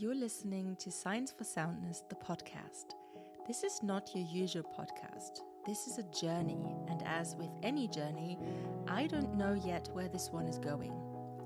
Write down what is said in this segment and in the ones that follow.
You're listening to Science for Soundness, the podcast. This is not your usual podcast. This is a journey, and as with any journey, I don't know yet where this one is going.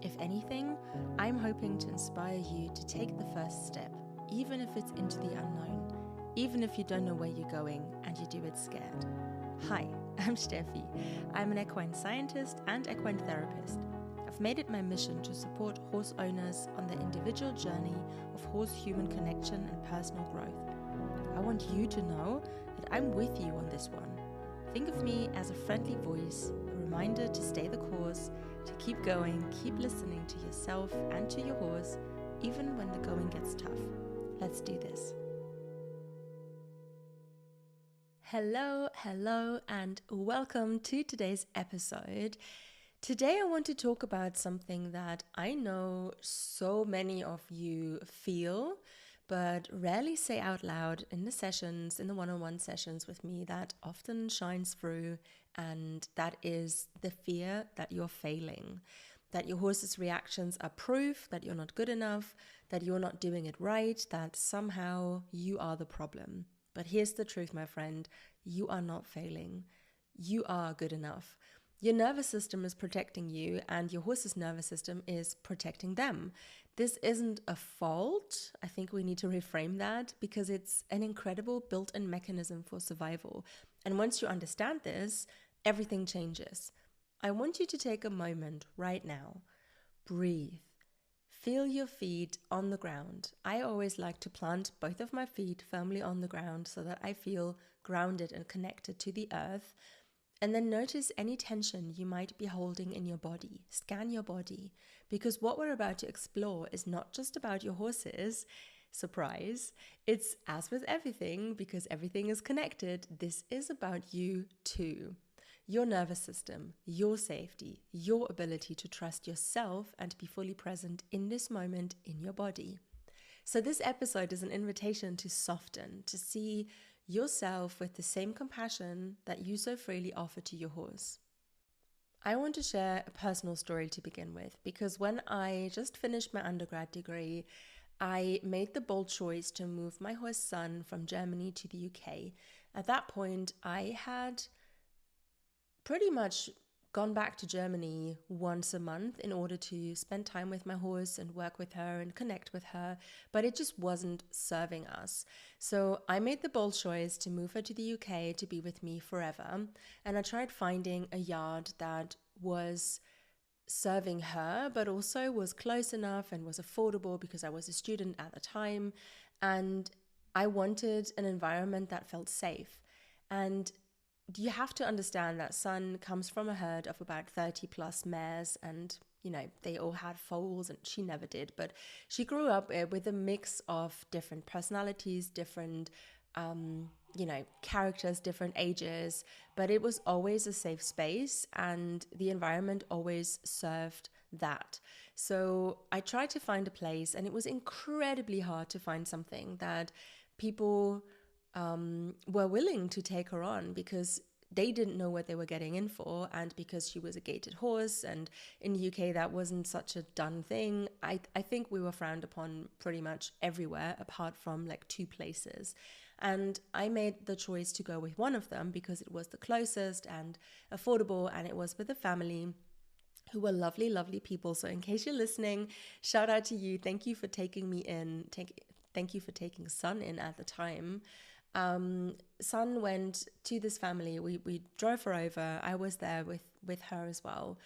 If anything, I'm hoping to inspire you to take the first step, even if it's into the unknown, even if you don't know where you're going and you do it scared. Hi, I'm Steffi. I'm an equine scientist and equine therapist. I've made it my mission to support horse owners on their individual journey of horse-human connection and personal growth. I want you to know that I'm with you on this one. Think of me as a friendly voice, a reminder to stay the course, to keep going, keep listening to yourself and to your horse, even when the going gets tough. Let's do this. Hello, and welcome to today's episode. Today I want to talk about something that I know so many of you feel, but rarely say out loud in the sessions, in the one-on-one sessions with me, that often shines through, and that is the fear that you're failing, that your horse's reactions are proof that you're not good enough, that you're not doing it right, that somehow you are the problem. But here's the truth, my friend, you are not failing. You are good enough. Your nervous system is protecting you and your horse's nervous system is protecting them. This isn't a fault. I think we need to reframe that because it's an incredible built-in mechanism for survival. And once you understand this, everything changes. I want you to take a moment right now. Breathe. Feel your feet on the ground. I always like to plant both of my feet firmly on the ground so that I feel grounded and connected to the earth. And then notice any tension you might be holding in your body. Scan your body, because what we're about to explore is not just about your horses. Surprise. It's as with everything, because everything is connected. This is about you too. Your nervous system, your safety, your ability to trust yourself and be fully present in this moment in your body. So this episode is an invitation to soften, to see yourself with the same compassion that you so freely offer to your horse. I want to share a personal story to begin with, because when I just finished my undergrad degree, I made the bold choice to move my horse Sun from Germany to the UK. At that point, I had pretty much gone back to Germany once a month in order to spend time with my horse and work with her and connect with her, but it just wasn't serving us. So I made the bold choice to move her to the UK to be with me forever, and I tried finding a yard that was serving her, but also was close enough and was affordable because I was a student at the time, and I wanted an environment that felt safe. And you have to understand that Sun comes from a herd of about 30 plus mares, and they all had foals and she never did, but she grew up with a mix of different personalities, different characters, different ages, but it was always a safe space and the environment always served that. So I tried to find a place, and it was incredibly hard to find something that people were willing to take her on, because they didn't know what they were getting in for, and because she was a gated horse, and in the UK that wasn't such a done thing. I think we were frowned upon pretty much everywhere apart from like 2 places, and I made the choice to go with one of them because it was the closest and affordable, and it was with a family who were lovely, lovely people. So in case you're listening, shout out to you. Thank you for taking me in. Thank you for taking Sun in at the time. Sun went to this family. We drove her over. I was there with her as well.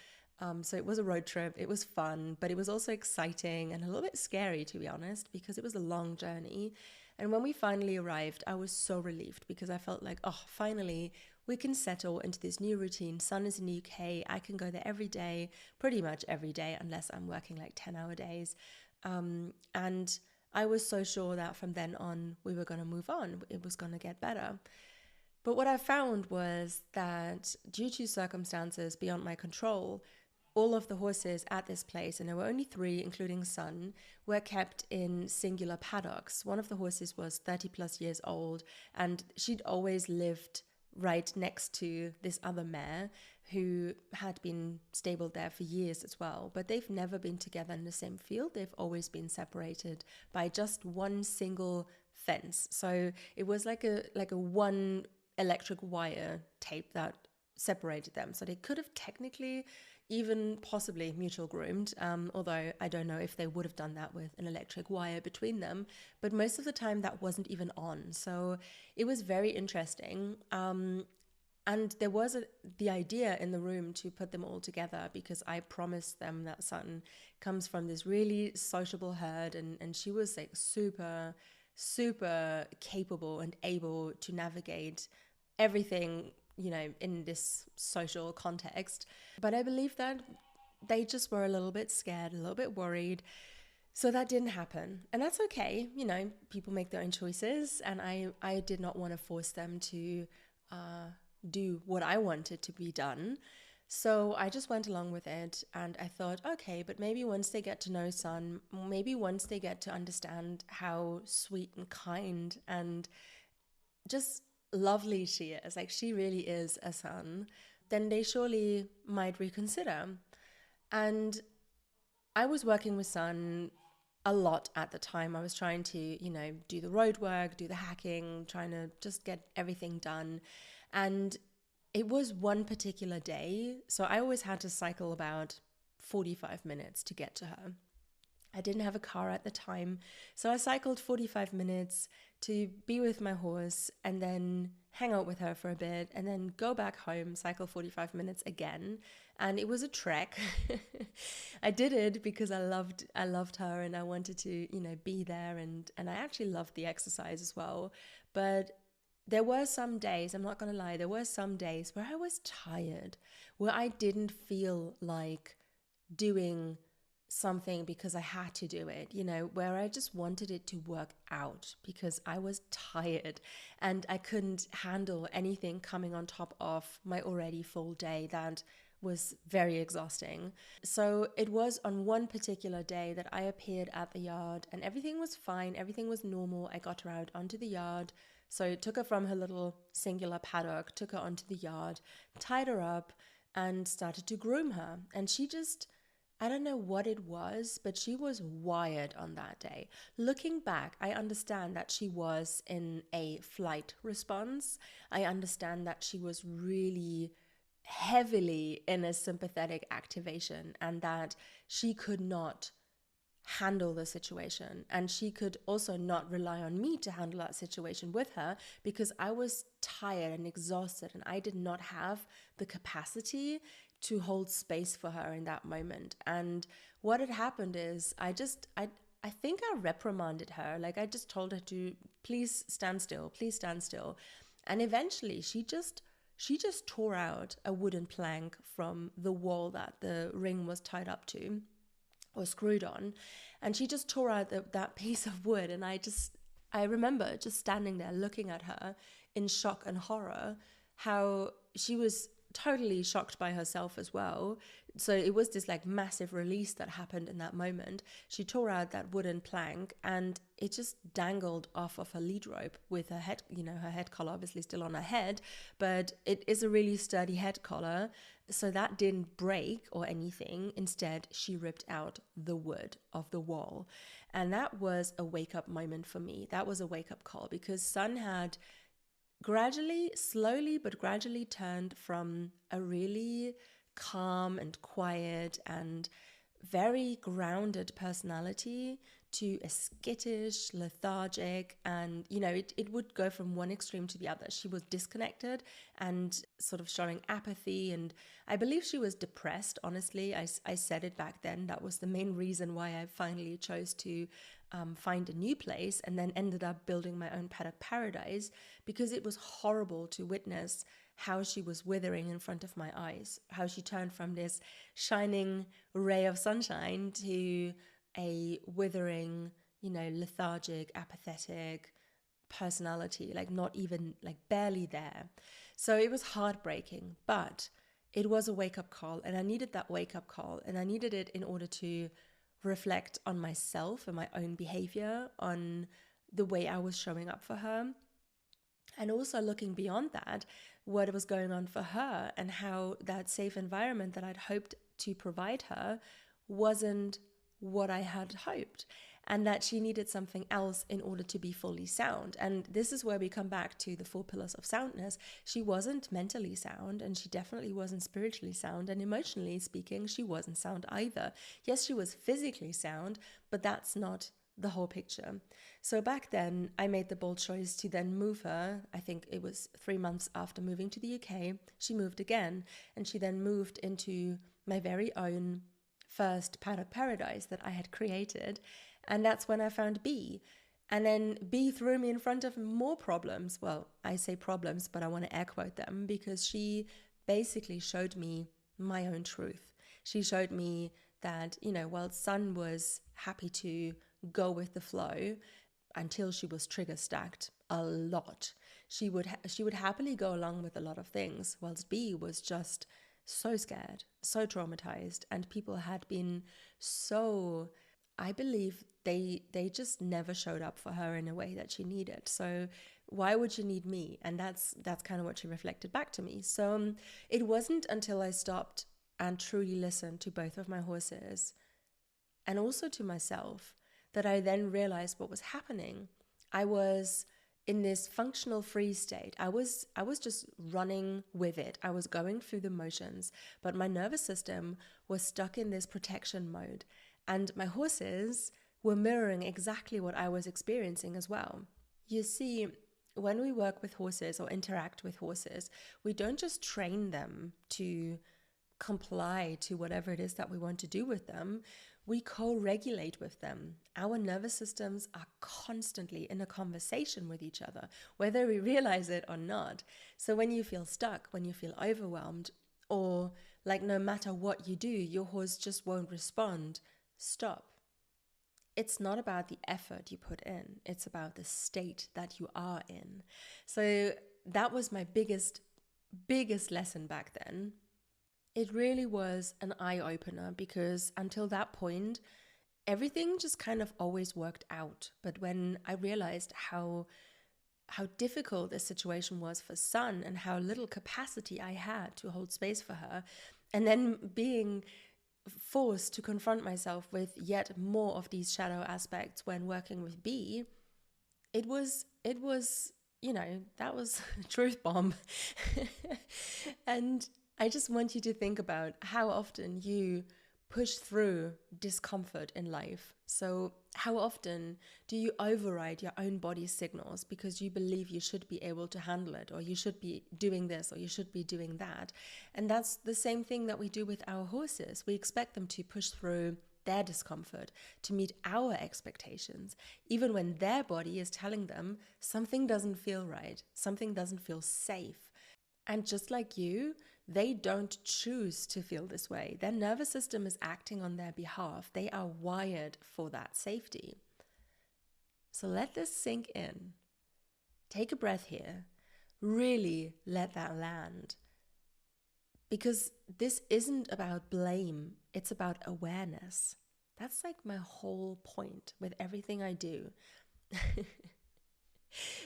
So it was a road trip. It was fun, but it was also exciting and a little bit scary, to be honest, because it was a long journey. And when we finally arrived, I was so relieved because I felt like, oh, finally we can settle into this new routine. Sun is in the UK. I can go there every day, pretty much every day, unless I'm working like 10-hour days. And I was so sure that from then on, we were going to move on. It was going to get better. But what I found was that due to circumstances beyond my control, all of the horses at this place, and there were only 3, including Sun, were kept in singular paddocks. One of the horses was 30 plus years old, and she'd always lived right next to this other mare who had been stabled there for years as well, but they've never been together in the same field. They've always been separated by just one single fence. So it was like a one electric wire tape that separated them. So they could have technically even possibly mutual groomed, although I don't know if they would have done that with an electric wire between them. But most of the time that wasn't even on. So it was very interesting. And there was the idea in the room to put them all together because I promised them that Sutton comes from this really sociable herd, and she was like super, super capable and able to navigate everything, in this social context. But I believe that they just were a little bit scared, a little bit worried. So that didn't happen. And that's okay. People make their own choices. And I did not want to force them to do what I wanted to be done. So I just went along with it. And I thought, okay, but maybe once they get to know Sun, maybe once they get to understand how sweet and kind and just lovely she is, like she really is a Sun, then they surely might reconsider. And I was working with Sun a lot at the time. I was trying to, do the road work, do the hacking, trying to just get everything done. And it was one particular day. So I always had to cycle about 45 minutes to get to her. I didn't have a car at the time. So I cycled 45 minutes to be with my horse and then hang out with her for a bit and then go back home, cycle 45 minutes again. And it was a trek. I did it because I loved her and I wanted to, be there. And I actually loved the exercise as well. But there were some days, I'm not going to lie, there were some days where I was tired, where I didn't feel like doing something because I had to do it, where I just wanted it to work out because I was tired and I couldn't handle anything coming on top of my already full day that was very exhausting. So it was on one particular day that I appeared at the yard and everything was fine, everything was normal. I got her out onto the yard. So I took her from her little singular paddock, took her onto the yard, tied her up and started to groom her. And she just, I don't know what it was, but she was wired on that day. Looking back, I understand that she was in a flight response. I understand that she was really heavily in a sympathetic activation and that she could not handle the situation. And she could also not rely on me to handle that situation with her because I was tired and exhausted and I did not have the capacity to hold space for her in that moment. And what had happened is I think I reprimanded her. Like I just told her to please stand still. And eventually she just tore out a wooden plank from the wall that the ring was tied up to or screwed on. And she just tore out that piece of wood. And I remember just standing there looking at her in shock and horror, how she was totally shocked by herself as well. So it was this like massive release that happened in that moment. She tore out that wooden plank and it just dangled off of her lead rope with her head, her head collar obviously still on her head, but it is a really sturdy head collar. So that didn't break or anything. Instead, she ripped out the wood of the wall. And that was a wake-up moment for me. That was a wake-up call because Sun had slowly but gradually turned from a really calm and quiet and very grounded personality to a skittish, lethargic, and it would go from one extreme to the other. She was disconnected and sort of showing apathy, and I believe she was depressed, honestly. I said it back then. That was the main reason why I finally chose to find a new place and then ended up building my own paddock paradise, because it was horrible to witness how she was withering in front of my eyes, how she turned from this shining ray of sunshine to a withering, lethargic, apathetic personality, like not even, like barely there. So it was heartbreaking, but it was a wake-up call, and I needed that wake-up call, and I needed it in order to reflect on myself and my own behavior, on the way I was showing up for her. And also looking beyond that, what was going on for her and how that safe environment that I'd hoped to provide her wasn't what I had hoped, and that she needed something else in order to be fully sound. And this is where we come back to the 4 pillars of soundness. She wasn't mentally sound, and she definitely wasn't spiritually sound, and emotionally speaking, she wasn't sound either. Yes, she was physically sound, but that's not the whole picture. So back then, I made the bold choice to then move her. I think it was 3 months after moving to the UK, she moved again, and she then moved into my very own first paddock paradise that I had created. And that's when I found B. And then B threw me in front of more problems. Well, I say problems, but I want to air quote them, because she basically showed me my own truth. She showed me that, while Sun was happy to go with the flow until she was trigger stacked a lot, she would happily go along with a lot of things, whilst B was just so scared, so traumatized, and people had been so, I believe they just never showed up for her in a way that she needed. So why would you need me? And that's kind of what she reflected back to me. So it wasn't until I stopped and truly listened to both of my horses and also to myself that I then realized what was happening. I was in this functional freeze state. I was just running with it. I was going through the motions, but my nervous system was stuck in this protection mode. And my horses were mirroring exactly what I was experiencing as well. You see, when we work with horses or interact with horses, we don't just train them to comply to whatever it is that we want to do with them. We co-regulate with them. Our nervous systems are constantly in a conversation with each other, whether we realize it or not. So when you feel stuck, when you feel overwhelmed, or like no matter what you do, your horse just won't respond, stop. It's not about the effort you put in. It's about the state that you are in. So that was my biggest lesson back then. It really was an eye-opener, because until that point, everything just kind of always worked out. But when I realized how difficult this situation was for Sun and how little capacity I had to hold space for her, and then being forced to confront myself with yet more of these shadow aspects when working with B, it was that was a truth bomb. And I just want you to think about how often you push through discomfort in life. So how often do you override your own body's signals because you believe you should be able to handle it, or you should be doing this, or you should be doing that? And that's the same thing that we do with our horses. We expect them to push through their discomfort to meet our expectations, even when their body is telling them something doesn't feel right, something doesn't feel safe. And just like you, they don't choose to feel this way. Their nervous system is acting on their behalf. They are wired for that safety. So let this sink in. Take a breath here. Really let that land. Because this isn't about blame, it's about awareness. That's like my whole point with everything I do.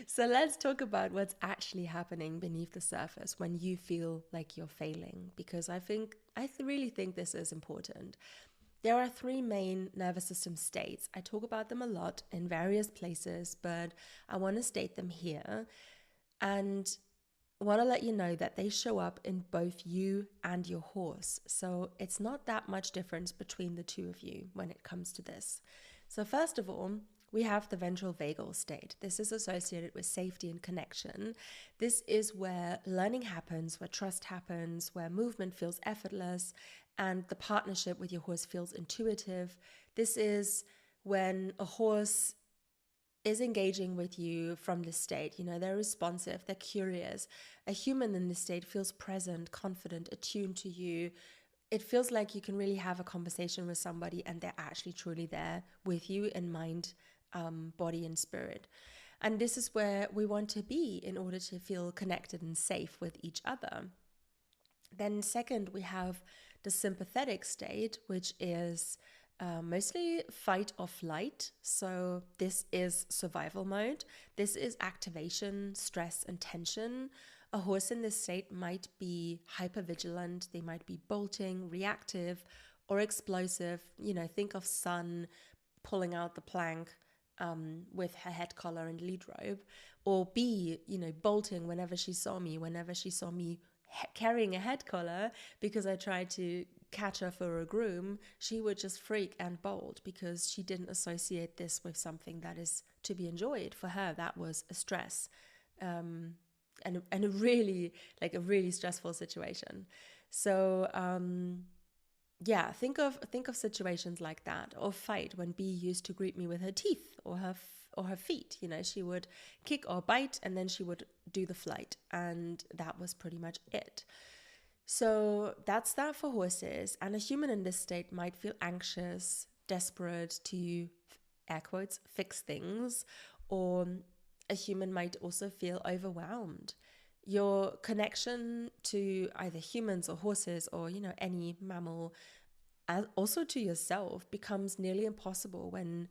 So let's talk about what's actually happening beneath the surface when you feel like you're failing, because I really think this is important. There are 3 main nervous system states. I talk about them a lot in various places, but I want to state them here. And I want to let you know that they show up in both you and your horse. So it's not that much difference between the two of you when it comes to this. So first of all, we have the ventral vagal state. This is associated with safety and connection. This is where learning happens, where trust happens, where movement feels effortless, and the partnership with your horse feels intuitive. This is when a horse is engaging with you from this state. They're responsive, they're curious. A human in this state feels present, confident, attuned to you. It feels like you can really have a conversation with somebody and they're actually truly there with you in mind, body and spirit. And this is where we want to be in order to feel connected and safe with each other. Then second, we have the sympathetic state, which is mostly fight or flight. So this is survival mode. This is activation, stress, and tension. A horse in this state might be hypervigilant, they might be bolting, reactive, or explosive. Think of Sun pulling out the plank with her head collar and lead rope, or B, bolting whenever she saw me carrying a head collar because I tried to catch her for a groom. She would just freak and bolt because she didn't associate this with something that is to be enjoyed. For her, that was a stress, and a really stressful situation. So think of situations like that, or fight when B used to greet me with her teeth or her feet. She would kick or bite, and then she would do the flight, and that was pretty much it. So that's that for horses. And a human in this state might feel anxious, desperate to, air quotes, fix things, or a human might also feel overwhelmed. Your connection to either humans or horses or, any mammal, also to yourself, becomes nearly impossible when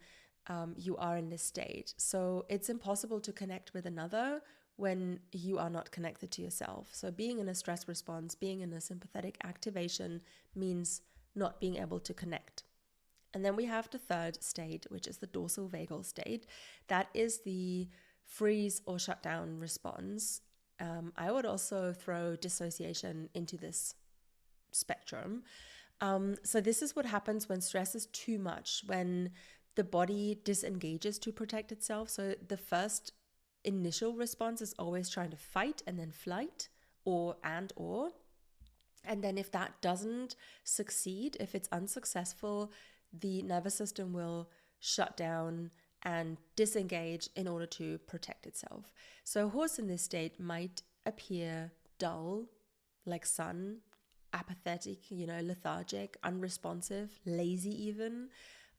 you are in this state. So it's impossible to connect with another when you are not connected to yourself. So being in a stress response, being in a sympathetic activation, means not being able to connect. And then we have the third state, which is the dorsal vagal state. That is the freeze or shutdown response. I would also throw dissociation into this spectrum. So this is what happens when stress is too much, when the body disengages to protect itself. So the first initial response is always trying to fight and then flight, or. And then if that doesn't succeed, if it's unsuccessful, the nervous system will shut down and disengage in order to protect itself. So a horse in this state might appear dull, like Sun, apathetic, lethargic, unresponsive, lazy even.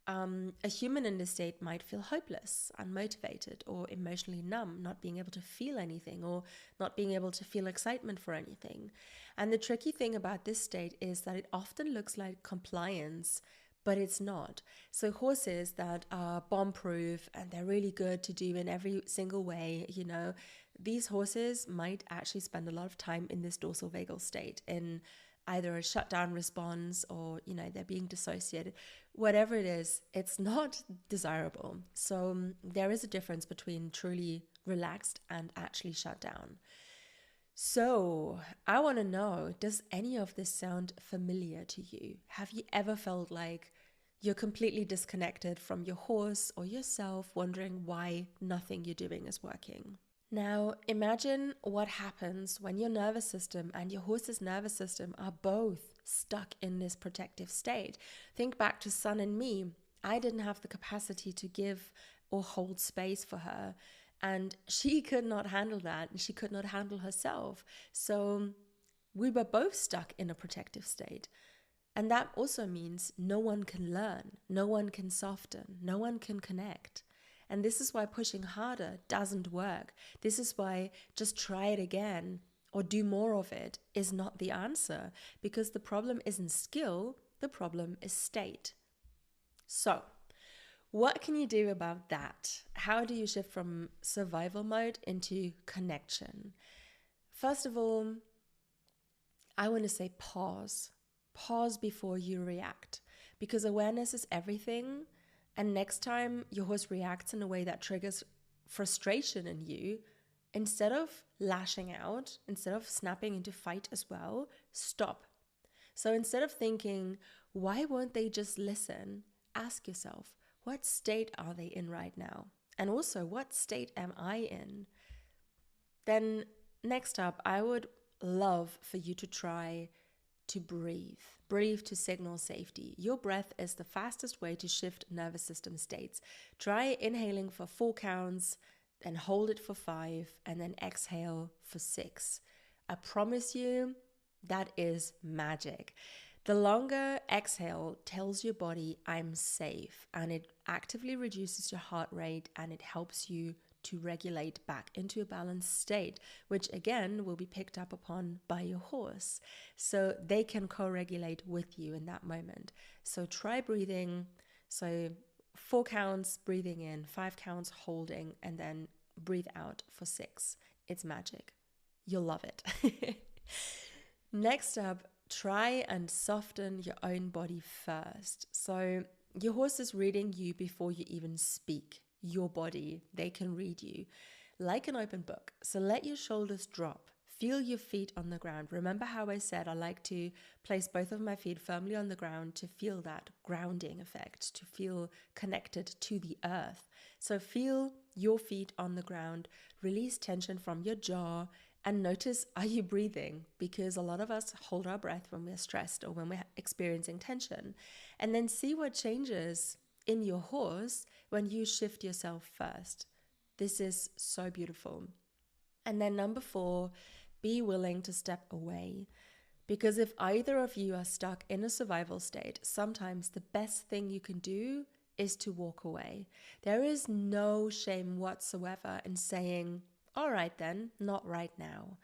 A human in this state might feel hopeless, unmotivated, or emotionally numb, not being able to feel anything or not being able to feel excitement for anything. And the tricky thing about this state is that it often looks like compliance, but it's not. So horses that are bomb-proof and they're really good to do in every single way, these horses might actually spend a lot of time in this dorsal vagal state, in either a shutdown response or, they're being dissociated. Whatever it is, it's not desirable. So there is a difference between truly relaxed and actually shut down. So I want to know, does any of this sound familiar to you? Have you ever felt like you're completely disconnected from your horse or yourself, wondering why nothing you're doing is working? Now, imagine what happens when your nervous system and your horse's nervous system are both stuck in this protective state. Think back to Sun and me. I didn't have the capacity to give or hold space for her, and she could not handle that, and she could not handle herself. So we were both stuck in a protective state. And that also means no one can learn, no one can soften, no one can connect. And this is why pushing harder doesn't work. This is why just try it again or do more of it is not the answer, because the problem isn't skill, the problem is state. So, what can you do about that? How do you shift from survival mode into connection? First of all, I want to say pause. Pause before you react, because awareness is everything. And next time your horse reacts in a way that triggers frustration in you, instead of lashing out, instead of snapping into fight as well, stop. So instead of thinking, why won't they just listen? Ask yourself, what state are they in right now? And also, what state am I in? Then next up, I would love for you to try to breathe. Breathe to signal safety. Your breath is the fastest way to shift nervous system states. Try inhaling for 4 counts, then hold it for 5, and then exhale for 6. I promise you, that is magic. The longer exhale tells your body, I'm safe, and it actively reduces your heart rate, and it helps you to regulate back into a balanced state, which again will be picked up upon by your horse. So they can co-regulate with you in that moment. So try breathing. So 4 counts breathing in, 5 counts holding, and then breathe out for 6. It's magic. You'll love it. Next up, try and soften your own body first. So your horse is reading you before you even speak. Your body, they can read you like an open book. So let your shoulders drop. Feel your feet on the ground. Remember how I said I like to place both of my feet firmly on the ground to feel that grounding effect, to feel connected to the earth. So feel your feet on the ground, release tension from your jaw, and notice, are you breathing? Because a lot of us hold our breath when we're stressed or when we're experiencing tension. And then see what changes in your horse when you shift yourself first. This is so beautiful. And then number 4, be willing to step away. Because if either of you are stuck in a survival state, sometimes the best thing you can do is to walk away. There is no shame whatsoever in saying, all right then, not right now.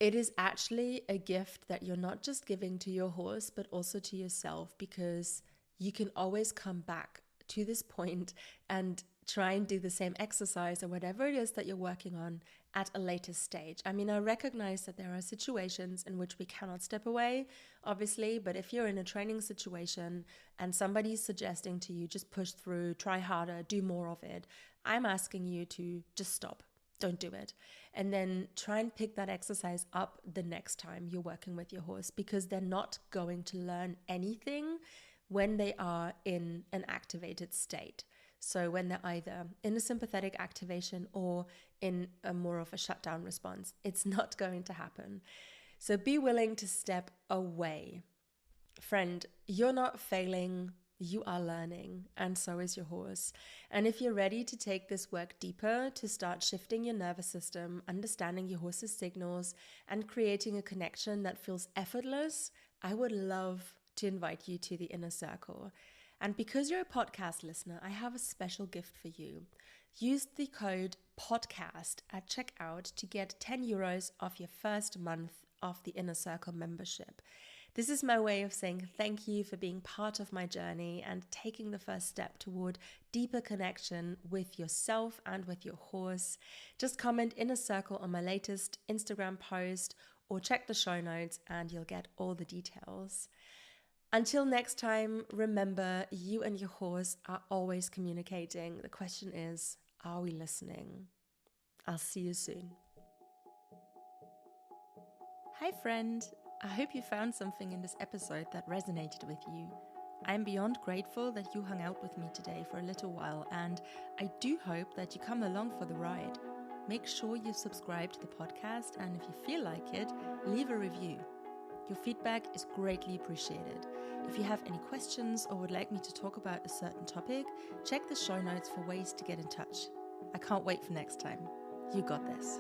It is actually a gift that you're not just giving to your horse, but also to yourself, because you can always come back to this point and try and do the same exercise or whatever it is that you're working on at a later stage. I mean, I recognize that there are situations in which we cannot step away, obviously, but if you're in a training situation and somebody's suggesting to you, just push through, try harder, do more of it, I'm asking you to just stop. Don't do it. And then try and pick that exercise up the next time you're working with your horse, because they're not going to learn anything when they are in an activated state. So when they're either in a sympathetic activation or in a more of a shutdown response, it's not going to happen. So be willing to step away. Friend, you're not failing, you are learning, and so is your horse. And if you're ready to take this work deeper, to start shifting your nervous system, understanding your horse's signals, and creating a connection that feels effortless, I would love to invite you to the inner circle. And because you're a podcast listener, I have a special gift for you. Use the code PODCAST at checkout to get 10 euros off your first month of the Inner Circle membership. This is my way of saying thank you for being part of my journey and taking the first step toward deeper connection with yourself and with your horse. Just comment Inner Circle on my latest Instagram post or check the show notes and you'll get all the details. Until next time, remember, you and your horse are always communicating. The question is, are we listening? I'll see you soon. Hi friend, I hope you found something in this episode that resonated with you. I'm beyond grateful that you hung out with me today for a little while, and I do hope that you come along for the ride. Make sure you subscribe to the podcast, and if you feel like it, leave a review. Your feedback is greatly appreciated. If you have any questions or would like me to talk about a certain topic, check the show notes for ways to get in touch. I can't wait for next time. You got this.